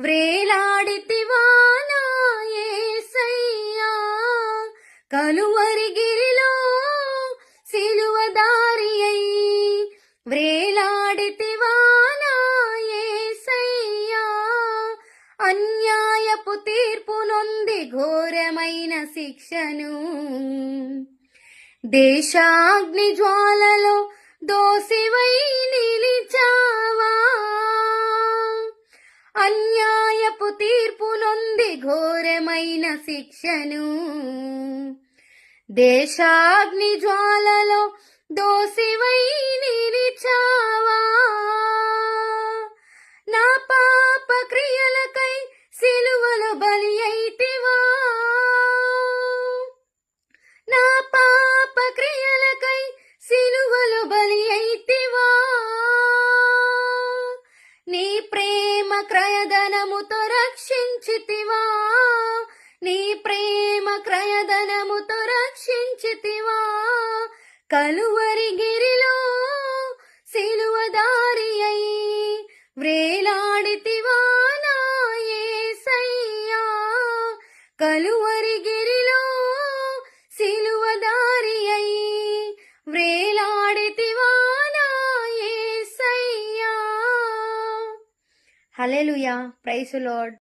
వ్రేలాడితివా నా యేసయ్యా, కలువరిగిరిలో సిలువదారి అయి వ్రేలాడితివా నా యేసయ్యా, అన్యాయపు తీర్పు నొంది ఘోరమైన శిక్షను దేశాగ్ని జ్వాలలో దోసివై నిలిచావా, అన్యాయపు తీర్పు నొంది ఘోరమైన శిక్షను దేశాగ్ని జ్వాలలో దోసివై నిలిచావా, నా పాప క్రియలకై సిలువలో బలి అయితివా, నా పాప క్రియలకై సిలువలో బలి అయితివా, నీ ప్రేమ క్రయధనముతో రక్షించితివా, నీ ప్రేమ క్రయధనముతో రక్షించితివా, కలువరిగిరిలో సిలువదారి అయి వ్రేలాడితివా నా యేసయ్యా, కలువరిగిరిలో సిలువదారి అయి వ్రేలాడితివా నా యేసయ్యా. హల్లెలూయా. Praise the lord.